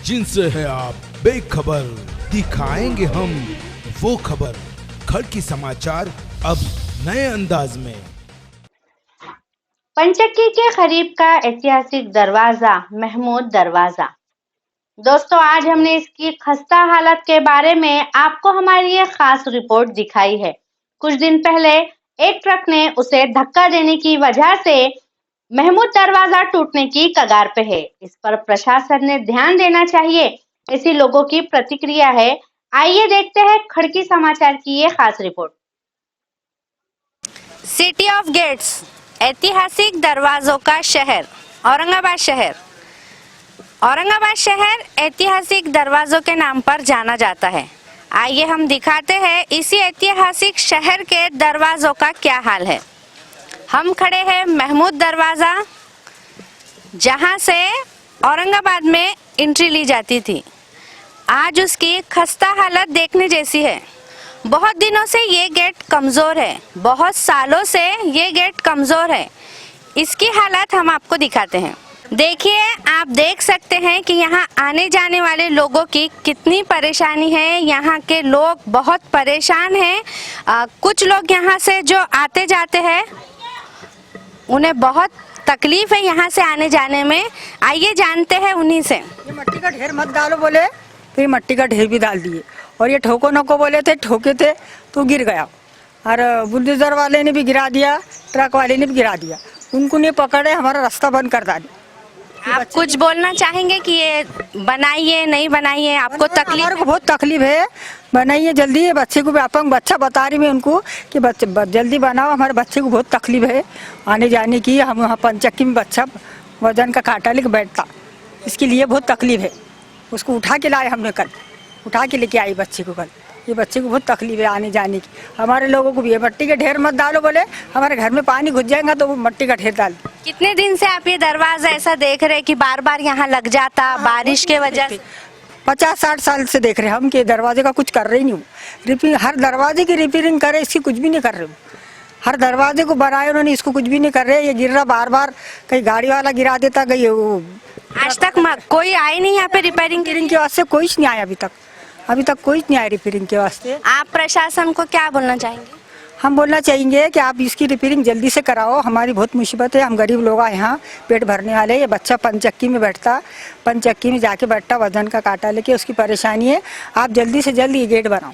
जिनसे है आप बेखबर, दिखाएंगे हम वो खबर। खड़की समाचार अब नए अंदाज में। पंचक्की के करीब का ऐतिहासिक दरवाजा महमूद दरवाजा। दोस्तों, आज हमने इसकी खस्ता हालत के बारे में आपको हमारी ये खास रिपोर्ट दिखाई है। कुछ दिन पहले एक ट्रक ने उसे धक्का देने की वजह से महमूद दरवाजा टूटने की कगार पे है। इस पर प्रशासन ने ध्यान देना चाहिए, ऐसी लोगों की प्रतिक्रिया है। आइए देखते हैं खड़की समाचार की ये खास रिपोर्ट। सिटी ऑफ गेट्स, ऐतिहासिक दरवाजों का शहर औरंगाबाद शहर। औरंगाबाद शहर ऐतिहासिक दरवाजों के नाम पर जाना जाता है। आइए हम दिखाते हैं इसी ऐतिहासिक शहर के दरवाजों का क्या हाल है। हम खड़े हैं महमूद दरवाजा, जहां से औरंगाबाद में एंट्री ली जाती थी। आज उसकी खस्ता हालत देखने जैसी है। बहुत दिनों से ये गेट कमज़ोर है, बहुत सालों से ये गेट कमज़ोर है। इसकी हालत हम आपको दिखाते हैं। देखिए, आप देख सकते हैं कि यहाँ आने जाने वाले लोगों की कितनी परेशानी है। यहाँ के लोग बहुत परेशान हैं। कुछ लोग यहाँ से जो आते जाते हैं उन्हें बहुत तकलीफ है यहाँ से आने जाने में। आइए जानते हैं उन्हीं से। ये मट्टी का ढेर मत डालो बोले, फिर मट्टी का ढेर भी डाल दिए। और ये ठोको नको बोले थे, ठोके थे तो गिर गया। और बुलडोजर वाले ने भी गिरा दिया, ट्रक वाले ने भी गिरा दिया। उनको नहीं पकड़े, हमारा रास्ता बंद कर डाली। आप कुछ बोलना चाहेंगे कि ये बनाइए नहीं बनाइए, आपको तकलीफ? हमारे को बहुत तकलीफ है, बनाइए जल्दी। ये बच्चे को भी अपंग बच्चा बता रही मैं उनको कि बच्चे जल्दी बनाओ, हमारे बच्चे को बहुत तकलीफ है आने जाने की। हम वहाँ पंचक्की में बच्चा वजन का कांटा लेके बैठता, इसके लिए बहुत तकलीफ है। उसको उठा के लाए हमने, कल उठा के लेके आई बच्चे को। कल ये बच्चे को बहुत तकलीफ है आने जाने की। हमारे लोगों को भी ये मट्टी के ढेर मत डालो बोले, हमारे घर में पानी घुस जाएगा तो वो मट्टी का ढेर डाल। कितने दिन से आप ये दरवाजा ऐसा देख रहे हैं कि बार बार यहाँ लग जाता बारिश के वजह से? 50-60 साल से देख रहे हैं हम कि दरवाजे का कुछ कर रहे ही नहीं। रिपेयरिंग, हर दरवाजे की रिपेयरिंग करे, इसकी कुछ भी नहीं कर रहे। हर दरवाजे को बनाए उन्होंने, इसको कुछ भी नहीं कर रहे। ये गिर रहा बार बार, कहीं गाड़ी वाला गिरा देता, कहीं वो। आज तक कोई आए नहीं यहाँ पे रिपेयरिंग के वास्ते? कोई नहीं आया अभी तक कोई नहीं आया रिपेयरिंग के वास्ते। आप प्रशासन को क्या बोलना चाहेंगे? हम बोलना चाहेंगे कि आप इसकी रिपेयरिंग जल्दी से कराओ। हमारी बहुत मुसीबत है, हम गरीब लोग हैं यहाँ, पेट भरने वाले। ये बच्चा पंचक्की में बैठता, पंचक्की में जाके बैठता वजन का कांटा लेके, उसकी परेशानी है। आप जल्दी से जल्दी ये गेट बनाओ,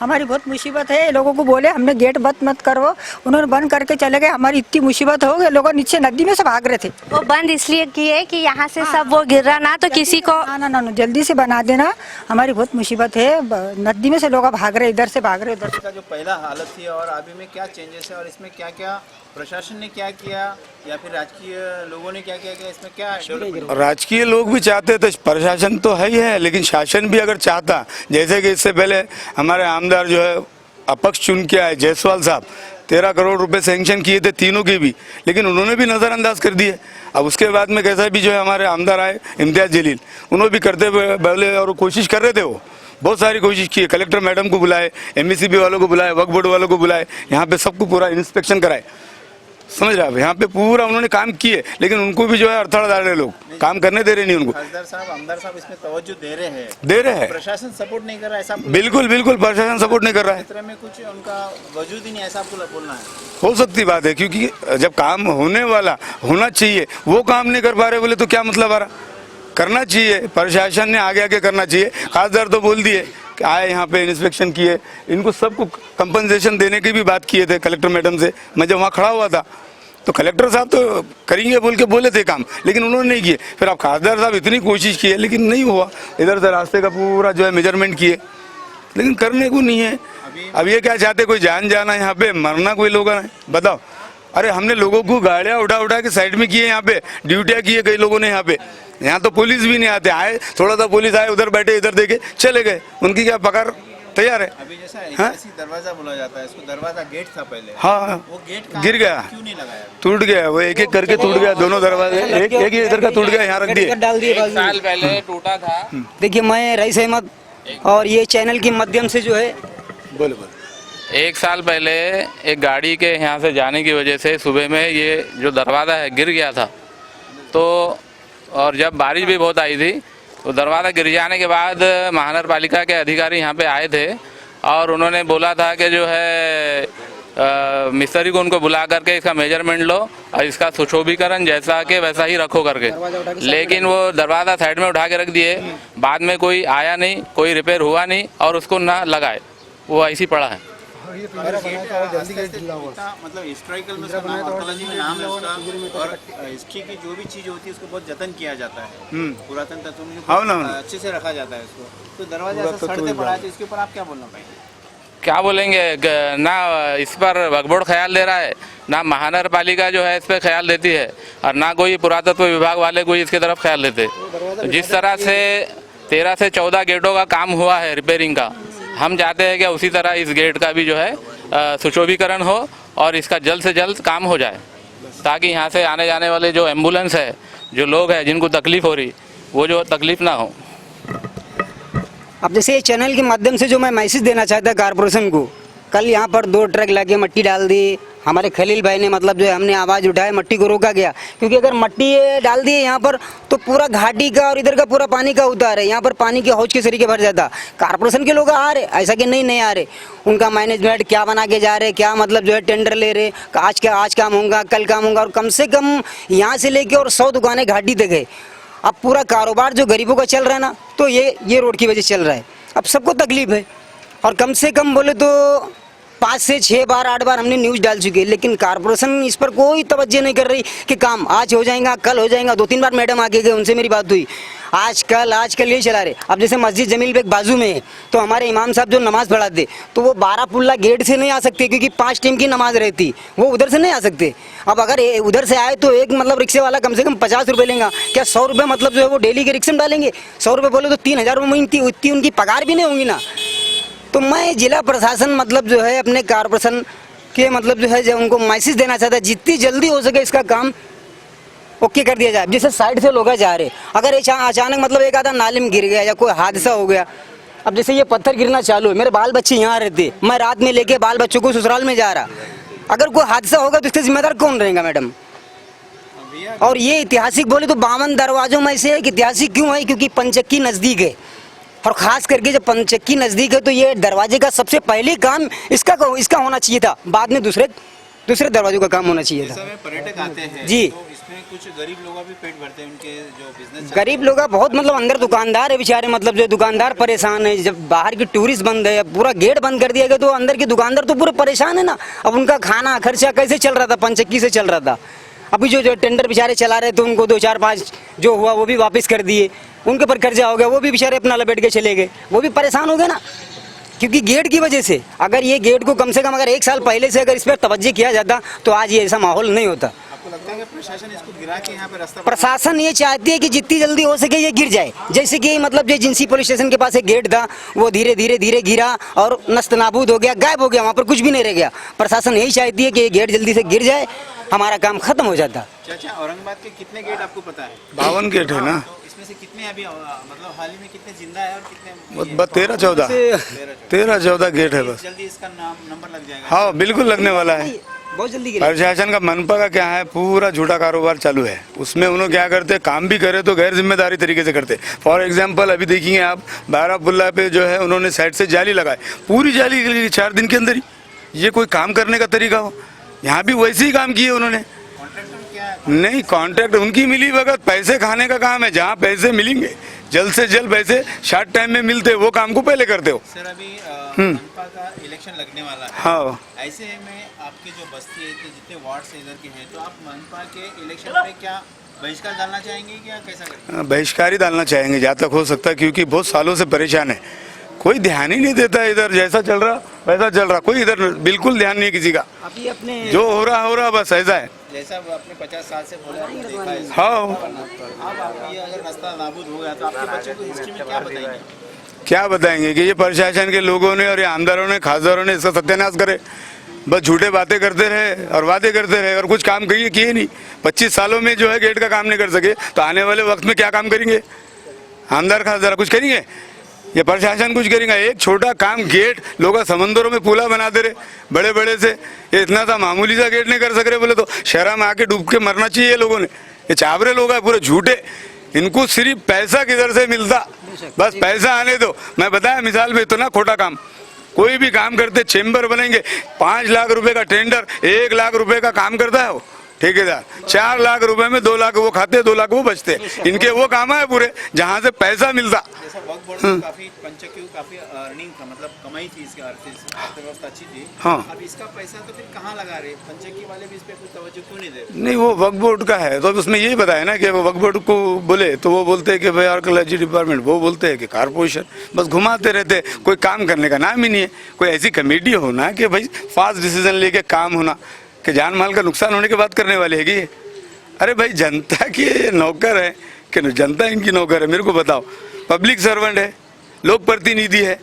हमारी बहुत मुसीबत है। लोगों को बोले हमने गेट मत करो, उन्होंने बंद करके चले गए। हमारी इतनी मुसीबत हो गई, लोग नीचे नदी में से भाग रहे थे। वो बंद इसलिए किए कि यहाँ से सब वो गिर रहा ना, तो किसी को ना जल्दी से बना देना, हमारी बहुत मुसीबत है। नदी में से लोग भाग रहे, इधर से भाग रहे उधर। इसका जो पहला हालत थी और अभी में क्या चेंजेस है, और इसमें क्या क्या प्रशासन ने क्या किया या फिर राजकीय लोगों ने क्या किया, इसमें क्या? राजकीय लोग भी चाहते थे, प्रशासन तो है ही है, लेकिन शासन भी अगर चाहता, जैसे कि इससे पहले हमारे आमदार जो है अपक्ष चुन के आए जायसवाल साहब, 13 करोड़ रुपए सैंक्शन किए थे तीनों के भी, लेकिन उन्होंने भी नज़रअंदाज कर दिए। अब उसके बाद में कैसा भी जो है हमारे आमदार आए इम्तियाज जलील, उन्होंने भी करते बोले और कोशिश कर रहे थे। वो बहुत सारी कोशिश की, कलेक्टर मैडम को बुलाए, MSCB वालों को बुलाए, वक्फ बोर्ड वालों को बुलाए, यहाँ पे सबको पूरा इंस्पेक्शन कराए। समझ रहे आप, यहाँ पे पूरा उन्होंने काम किए, लेकिन उनको भी जो है अड़थड़ा डाल रहे, लोग काम करने दे रहे नहीं उनको। आमदार साहब इसमें तवज्जो दे रहे हैं, प्रशासन सपोर्ट नहीं कर रहा है ऐसा? बिल्कुल प्रशासन सपोर्ट नहीं कर रहा है। में कुछ उनका वजूद ही नहीं, ऐसा आपको बोलना है? हो सकती बात है, क्योंकि जब काम होने वाला होना चाहिए वो काम नहीं कर पा रहे बोले तो क्या मतलब आ रहा? करना चाहिए, प्रशासन ने आगे करना चाहिए। खासदार तो बोल दिए कि आए यहाँ पे इंस्पेक्शन किए, इनको सबको कंपनसेशन देने की भी बात किए थे कलेक्टर मैडम से। मैं जब वहाँ खड़ा हुआ था तो कलेक्टर साहब तो करेंगे बोल के बोले थे काम, लेकिन उन्होंने नहीं किए। फिर अब खासदार साहब इतनी कोशिश की है लेकिन नहीं हुआ। इधर से रास्ते का पूरा जो है मेजरमेंट किए, लेकिन करने को नहीं है। अब ये क्या चाहते, कोई जान जाना यहाँ पे, मरना कोई लोग है? बताओ। अरे हमने लोगों को गाड़ियाँ उठा के साइड में किए, यहाँ पे ड्यूटियाँ की है कई लोगों ने। यहाँ तो पुलिस भी नहीं आते, आए थोड़ा सा पुलिस आए, उधर बैठे इधर देखे चले गए, उनकी क्या पकड़ तैयार है। अभी जैसा ऐतिहासिक दरवाजा बोला जाता है, इसको दरवाजा गेट था पहले। हाँ, वो गेट गिर गया, क्यों नहीं लगाया? टूट गया, वो एक करके टूट गया, दोनों दरवाजे एक ही इधर का टूट गया, यहाँ रख दिए। एक साल पहले टूटा था। देखिए, मैं रईस अहमद और ये चैनल के माध्यम से जो है बोले 1 साल पहले एक गाड़ी के यहाँ से जाने की वजह से सुबह में ये जो दरवाज़ा है गिर गया था। तो और जब बारिश भी बहुत आई थी तो दरवाज़ा गिर जाने के बाद महानगर पालिका के अधिकारी यहाँ पे आए थे और उन्होंने बोला था कि जो है मिस्त्री को उनको बुला करके इसका मेजरमेंट लो और इसका सुशोभीकरण जैसा कि वैसा ही रखो करके, लेकिन वो दरवाज़ा साइड में उठा के रख दिए। बाद में कोई आया नहीं, कोई रिपेयर हुआ नहीं और उसको ना लगाए, वो ऐसी पड़ा है। मतलब हिस्टोरिकल में उसका नाम, आर्कियोलॉजी में नाम है उसका, और हिस्ट्री की जो भी चीज होती है उसको बहुत जतन किया जाता है, पुरातन तत्वों में अच्छे से रखा जाता है उसको। तो दरवाजा ऐसा सड़ते पड़ा है, तो इसके ऊपर आप क्या बोलना पाएंगे? क्या बोलेंगे, ना इस पर वक्फ बोर्ड ख्याल दे रहा है, ना महानगर पालिका जो है इस पर ख्याल देती है और ना कोई पुरातत्व विभाग वाले कोई इसकी तरफ ख्याल देते। जिस तरह से 13 से 14 गेटों का काम हुआ है रिपेयरिंग का, हम चाहते हैं कि उसी तरह इस गेट का भी जो है सुशोभीकरण हो और इसका जल्द से जल्द काम हो जाए, ताकि यहाँ से आने जाने वाले जो एम्बुलेंस है, जो लोग हैं जिनको तकलीफ़ हो रही, वो जो तकलीफ़ ना हो। अब जैसे ये चैनल के माध्यम से जो मैं मैसेज देना चाहता कारपोरेशन को, कल यहाँ पर 2 ट्रक लाके मट्टी डाल दी। हमारे खलील भाई ने मतलब जो है हमने आवाज़ उठाया, मट्टी को रोका गया, क्योंकि अगर मट्टी डाल दिए यहाँ पर तो पूरा घाटी का और इधर का पूरा पानी का उतार है, यहाँ पर पानी के हौज के सरीके भर जाता। कारपोरेशन के लोग आ रहे, ऐसा कि नहीं आ रहे, उनका मैनेजमेंट क्या बना के जा रहे, क्या मतलब जो है टेंडर ले रहे, आज काम होगा, कल काम होगा, और कम से कम यहाँ से लेके और 100 दुकानें घाटी तक है। अब पूरा कारोबार जो गरीबों का चल रहा है ना, तो ये रोड की वजह से चल रहा है। अब सबको तकलीफ है, और कम से कम बोले तो 5 से 6 बार 8 बार हमने न्यूज़ डाल चुके हैं, लेकिन कारपोरेशन इस पर कोई तवज्जो नहीं कर रही कि काम आज हो जाएगा, कल हो जाएगा। 2-3 बार मैडम आके गए, उनसे मेरी बात हुई, आजकल ये चला रहे। अब जैसे मस्जिद जमील बेग बाजू में है, तो हमारे इमाम साहब जो नमाज़ पढ़ाते, तो वो 12 पुल्ला गेट से नहीं आ सकते, क्योंकि 5 टीम की नमाज रहती, वो उधर से नहीं आ सकते। अब अगर उधर से आए तो एक मतलब रिक्शे वाला कम से कम 50 रुपये लेगा, क्या 100 रुपये मतलब जो है वो डेली के रिक्शे में डालेंगे? 100 रुपये बोले तो 3000 रुपये इतनी उनकी पगार भी नहीं होंगी ना। तो मैं जिला प्रशासन मतलब जो है अपने कारपोरेशन के मतलब जो है जब उनको मैसेज देना चाहता है, जितनी जल्दी हो सके इसका काम ओके कर दिया जाए। जैसे साइड से लोग जा रहे, अगर अचानक मतलब एक आधा नाले में गिर गया या कोई हादसा हो गया, अब जैसे ये पत्थर गिरना चालू है, मेरे बाल बच्चे यहाँ रहते, मैं रात में लेके बाल बच्चों को ससुराल में जा रहा, अगर कोई हादसा होगा तो इसका जिम्मेदार कौन रहेगा मैडम? और ये ऐतिहासिक बोले तो 52 दरवाजों में से एक ऐतिहासिक क्यों है? क्योंकि पंचक्की नज़दीक है, और ख़ास करके जब पंचक्की नज़दीक है तो ये दरवाजे का सबसे पहले काम इसका होना चाहिए था, बाद में दूसरे दरवाजों का काम होना चाहिए था। पर्यटक आते हैं जी, तो इसमें कुछ गरीब लोग भी पेट भरते हैं, उनके जो बिजनेस गरीब लोग बहुत मतलब अंदर दुकानदार है बेचारे, मतलब जो दुकानदार परेशान है। जब बाहर की टूरिस्ट बंद है, पूरा गेट बंद कर दिया गया, तो अंदर के दुकानदार तो पूरे परेशान है ना। अब उनका खाना खर्चा कैसे चल रहा था? पंचक्की से चल रहा था। अभी जो टेंडर बेचारे चला रहे थे, उनको 2-4-5 जो हुआ वो भी वापस कर दिए, उनके पर कर्जा हो गया, वो भी बेचारे अपना लपेट के चले गए, वो भी परेशान हो गए ना, क्योंकि गेट की वजह से। अगर ये गेट को कम से कम अगर 1 साल पहले से अगर इस पर तवज्जो किया जाता तो आज ये ऐसा माहौल नहीं होता। आपको लगता है कि प्रशासन इसको गिरा के यहाँ पे रास्ता, प्रशासन ये चाहती है कि जितनी जल्दी हो सके ये गिर जाए। जैसे कि मतलब जो जिंसी पुलिस स्टेशन के पास एक गेट था, वो धीरे धीरे गिरा और नस्त नाबूद हो गया, गायब हो गया, वहाँ पर कुछ भी नहीं रह गया। प्रशासन यही चाहती है कि ये गेट जल्दी से गिर जाए, हमारा काम खत्म हो जाता। चाचा, औरंगाबाद के कितने गेट आपको पता है? 52 गेट है ना, तो इसमें से कितने अभी मतलब हाल ही में कितने जिंदा है और कितने? बस 13-14 गेट है बस। जल्दी इसका नंबर लग जाएगा? हाँ बिल्कुल लगने वाला है। बहुत जल्दी प्रशासन का मनपा का क्या है, पूरा झूठा कारोबार चालू है। उसमें उन्होंने क्या करते, काम भी करे तो गैर जिम्मेदारी तरीके से करते। फॉर एग्जांपल अभी देखिए आप, 12 पुल्ला पे जो है उन्होंने साइड से जाली लगाई, पूरी जाली 4 दिन के अंदर ही। ये कोई काम करने का तरीका हो? यहाँ भी वैसे ही काम किए उन्होंने। नहीं, कॉन्ट्रैक्ट उनकी मिली वक्त, पैसे खाने का काम है। जहाँ पैसे मिलेंगे जल्द से जल्द, पैसे शॉर्ट टाइम में मिलते, वो काम को पहले करते हो। सर अभी मनपा का इलेक्शन लगने वाला है, हाँ, ऐसे में आपके जो बस्ती है, जितने वार्ड से इधर के हैं, तो आप मनपा के इलेक्शन पे क्या बहिष्कार डालना चाहेंगे या कैसा करेंगे? बहिष्कार ही डालना चाहेंगे जहाँ तक हो सकता है, क्योंकि बहुत सालों से परेशान है। कोई ध्यान ही नहीं देता, इधर जैसा चल रहा वैसा चल रहा, कोई इधर बिल्कुल ध्यान नहीं है किसी का। अभी अपने जो हो रहा बस ऐसा है। जैसा आपने 50 साल से बोला आपने देखा है। हाँ, अब आप ये अगर रास्ता नाबूद हो गया तो आपके बच्चों को हिस्ट्री में क्या बताएंगे? क्या बताएंगे कि ये प्रशासन के लोगों ने और ये आमदारों ने, खासदारों ने इसका सत्यानाश करे। बस झूठे बातें करते रहे और वादे करते रहे और कुछ काम किए नहीं। 25 सालों में जो है गेट का काम नहीं कर सके, तो आने वाले वक्त में क्या काम करेंगे? आमदार खासदार कुछ करेंगे? ये प्रशासन कुछ करेंगे? एक छोटा काम गेट, लोग समंदरों में पुला बना दे रहे बड़े बड़े से, ये इतना सा मामूली सा गेट नहीं कर सक रहे बोले तो शहर में आके डूब के मरना चाहिए लोगों ने। ये चावरे लोग हैं पूरे झूठे, इनको सिर्फ पैसा किधर से मिलता, बस पैसा आने दो। मैं बताया मिसाल में, इतना खोटा काम, कोई भी काम करते, चेंबर बनेंगे, 5 लाख रुपए का टेंडर, 1 लाख रुपए का काम करता है वो ठेकेदार, 4 लाख रुपए में 2 लाख वो खाते, 2 लाख वो बचते। इनके वो काम है पूरे जहाँ से पैसा मिलता। जैसा वक्फ बोर्ड में काफी पंचायत की काफी अर्निंग था, मतलब कमाई थी, इसकी अर्थव्यवस्था अच्छी थी। हाँ। अब इसका पैसा तो फिर कहाँ लगा रहे, पंचायत की वाले भी इस पे कुछ तवज्जो क्यों नहीं दे रहे? नहीं, वो वक्फ बोर्ड का है तो उसमें यही बताया ना कि वो वक्फ बोर्ड को बोले तो वो बोलते हैं कि भाई आर्कियोलॉजी डिपार्टमेंट, वो बोलते हैं कि कारपोरेशन, बस घुमाते रहते, कोई काम करने का नाम ही नहीं है। कोई ऐसी कमेटी होना कि भाई फास्ट डिसीजन लेके काम होना, कि जान माल का नुकसान होने के बाद करने वाले है कि अरे भाई जनता की नौकर है कि जनता इनकी नौकर है? मेरे को बताओ, पब्लिक सर्वेंट है, लोक प्रतिनिधि है,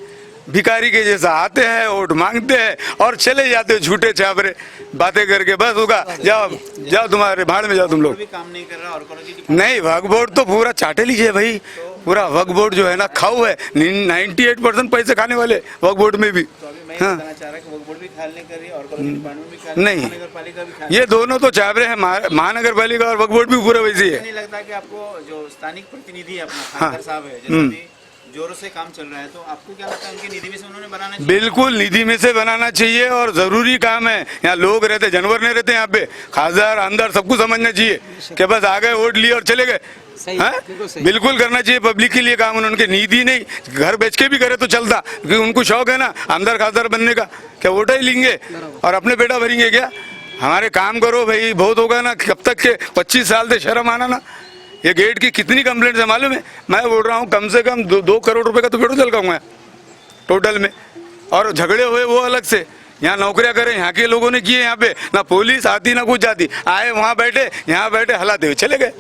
भिखारी के जैसा आते हैं, वोट मांगते हैं और चले जाते हैं झूठे छापरे बातें करके, बस होगा जाओ जाओ तुम्हारे भाड़ में जाओ तुम लोग। भी काम नहीं कर रहा और नहीं, वक्फ बोर्ड तो पूरा चाटे लीजिए भाई, पूरा वक्फ बोर्ड जो है ना खाऊ है, 98% पैसे खाने वाले वक्फ बोर्ड में भी। तो अभी मैं बताना चाह रहा कि वक्फ बोर्ड भी ख्याल नहीं कर रही और डिपार्टमेंट भी ख्याल नहीं, नगरपालिका भी ख्याल ये दोनों तो चावरे हैं, महानगर पालिका और वक्फ बोर्ड भी पूरा वैसे ही है। नहीं लगता कि आपको जो स्थानिक प्रतिनिधि है अपना खानदार साहब है, जैसे जोरों से काम चल रहा है, तो आपको क्या लगता है उनकी निधि में से उन्होंने बनाना चाहिए? बिल्कुल निधि में से बनाना चाहिए और जरूरी काम है। यहाँ लोग रहते, जानवर नहीं रहते यहाँ पे, खासदार अंदर सबको समझना चाहिए कि बस आ गए, वोट लिए और चले गए। बिल्कुल करना चाहिए पब्लिक के लिए काम, उनके निधि नहीं, घर बेच के भी करे तो चलता, क्योंकि उनको शौक है ना आमदार खासदार बनने का। क्या वोट ही लेंगे और अपने बेटा भरेंगे क्या? हमारे काम करो भाई, बहुत होगा ना, कब तक के 25 साल से शर्म आना ना। ये गेट की कितनी कंप्लेंट है मालूम है? मैं बोल रहा हूँ कम से कम 2 करोड़ रुपए का तो पेट्रोल चलकाऊंगा टोटल में, और झगड़े हुए वो अलग से। यहाँ नौकरियां करें, यहाँ के लोगों ने किए, यहाँ पे ना पुलिस आती ना कुछ जाती, आए वहाँ बैठे, यहाँ बैठे, हलाते हुए चले गए,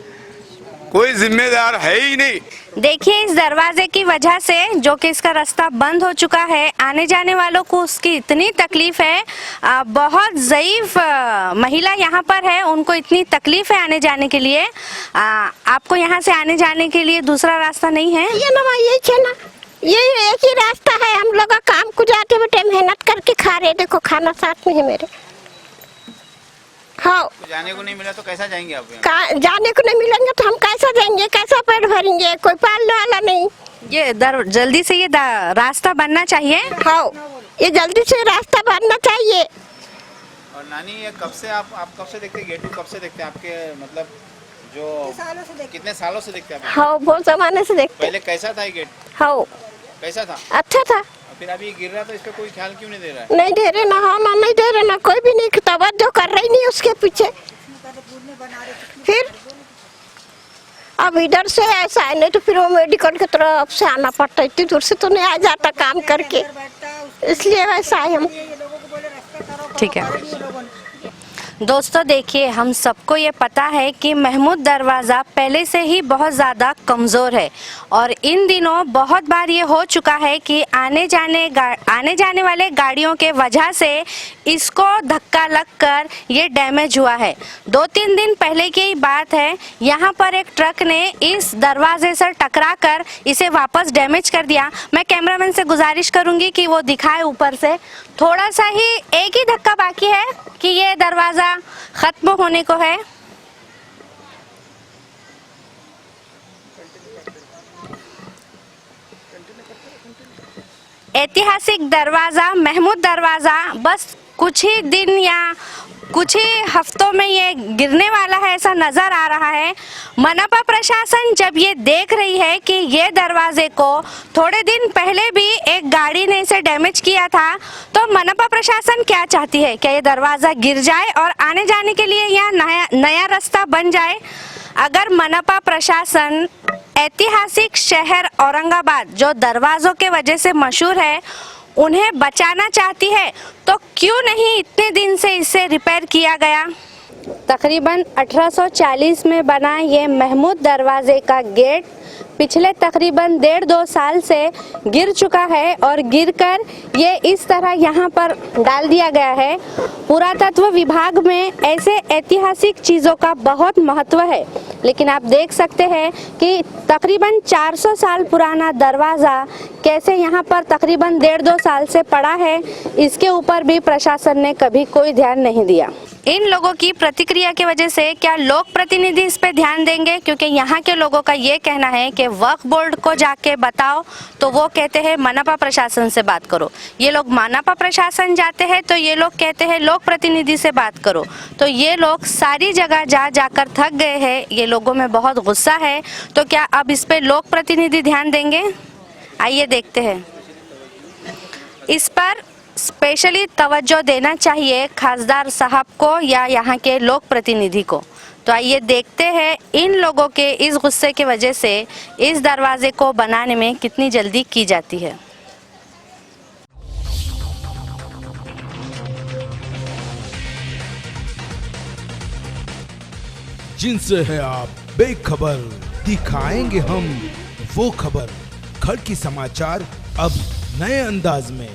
कोई जिम्मेदार है ही नहीं। देखिए, इस दरवाजे की वजह से जो कि इसका रास्ता बंद हो चुका है, आने जाने वालों को उसकी इतनी तकलीफ है। बहुत ज़ईफ महिला यहाँ पर है, उनको इतनी तकलीफ है आने जाने के लिए। आपको यहाँ से आने जाने के लिए दूसरा रास्ता नहीं है? ये ना ये एक ही रास्ता है, हम लोग काम को जाते बेटे मेहनत करके खा रहे, देखो खाना साथ में है मेरे। हाँ, तो जाने को नहीं मिला तो कैसा जाएंगे आप? जाने को नहीं मिलेंगे तो हम कैसा जाएंगे, कैसा पेट भरेंगे, कोई पालने वाला नहीं। ये जल्दी से ये रास्ता बनना चाहिए। हाँ, ये जल्दी से रास्ता बनना चाहिए। और नानी, ये कब से आप कब से देखते गेट कब से देखते हैं आपके, मतलब जो कितने सालों से देखते हैं? हाँ, बहुत जमाने से देखते। पहले कैसा था ये गेट? हाँ, कैसा था? अच्छा था। फिर अभी गिर रहा तो इस पे कोई ख्याल क्यों नहीं दे रहा है? नहीं दे रहे ना, हाँ ना, नहीं दे रहे ना, कोई भी नहीं तवज्जो कर रही नहीं उसके पीछे। फिर अब इधर से ऐसा है, नहीं तो फिर वो मेडिकल की तरफ से आना पड़ता, इतनी दूर से तो नहीं आ जाता काम करके, इसलिए वैसा है हम। ठीक है दोस्तों, देखिए, हम सबको ये पता है कि महमूद दरवाज़ा पहले से ही बहुत ज़्यादा कमज़ोर है और इन दिनों बहुत बार ये हो चुका है कि आने जाने वाले गाड़ियों के वजह से इसको धक्का लगकर ये डैमेज हुआ है। 2-3 दिन पहले की ही बात है, यहाँ पर एक ट्रक ने इस दरवाजे से टकराकर इसे वापस डैमेज कर दिया। मैं कैमरामैन से गुजारिश करूँगी कि वो दिखाए ऊपर से, थोड़ा सा ही, एक ही धक्का बाकी है कि ये दरवाज़ा खत्म होने को है। ऐतिहासिक दरवाज़ा, महमूद दरवाज़ा बस कुछ ही दिन या कुछ ही हफ्तों में ये गिरने वाला है, ऐसा नज़र आ रहा है। मनपा प्रशासन जब ये देख रही है कि ये दरवाजे को थोड़े दिन पहले भी एक गाड़ी ने इसे डैमेज किया था, तो मनपा प्रशासन क्या चाहती है? क्या ये दरवाज़ा गिर जाए और आने जाने के लिए यहाँ नया रास्ता बन जाए? अगर मनपा प्रशासन ऐतिहासिक शहर औरंगाबाद, जो दरवाज़ों के वजह से मशहूर है, उन्हें बचाना चाहती है तो क्यों नहीं इतने दिन से इसे रिपेयर किया गया? तकरीबन 1840 में बना ये महमूद दरवाजे का गेट पिछले तकरीबन 1.5-2 साल से गिर चुका है और गिरकर ये इस तरह यहाँ पर डाल दिया गया है। पुरातत्व विभाग में ऐसे ऐतिहासिक चीज़ों का बहुत महत्व है, लेकिन आप देख सकते हैं कि तकरीबन 400 साल पुराना दरवाज़ा कैसे यहाँ पर तकरीबन 1.5-2 साल से पड़ा है, इसके ऊपर भी प्रशासन ने कभी कोई ध्यान नहीं दिया। इन लोगों की प्रतिक्रिया की वजह से क्या लोक प्रतिनिधि इस पे ध्यान देंगे, क्योंकि यहाँ के लोगों का ये कहना है कि वक्फ बोर्ड को जाके बताओ तो वो कहते हैं मनपा प्रशासन से बात करो। ये लोग मनपा प्रशासन जाते हैं तो ये लोग कहते हैं लोक प्रतिनिधि से बात करो। तो ये लोग सारी जगह जा जाकर थक गए हैं, ये लोगों में बहुत गुस्सा है। तो क्या अब इस पे लोक प्रतिनिधि ध्यान देंगे? आइए देखते हैं। इस पर स्पेशली तवज्जो देना चाहिए खासदार साहब को या यहाँ के लोक प्रतिनिधि को। तो आइए देखते हैं इन लोगों के इस गुस्से की वजह से इस दरवाजे को बनाने में कितनी जल्दी की जाती है। जिनसे है आप बेखबर, दिखाएंगे हम वो खबर। खड़की समाचार अब नए अंदाज में।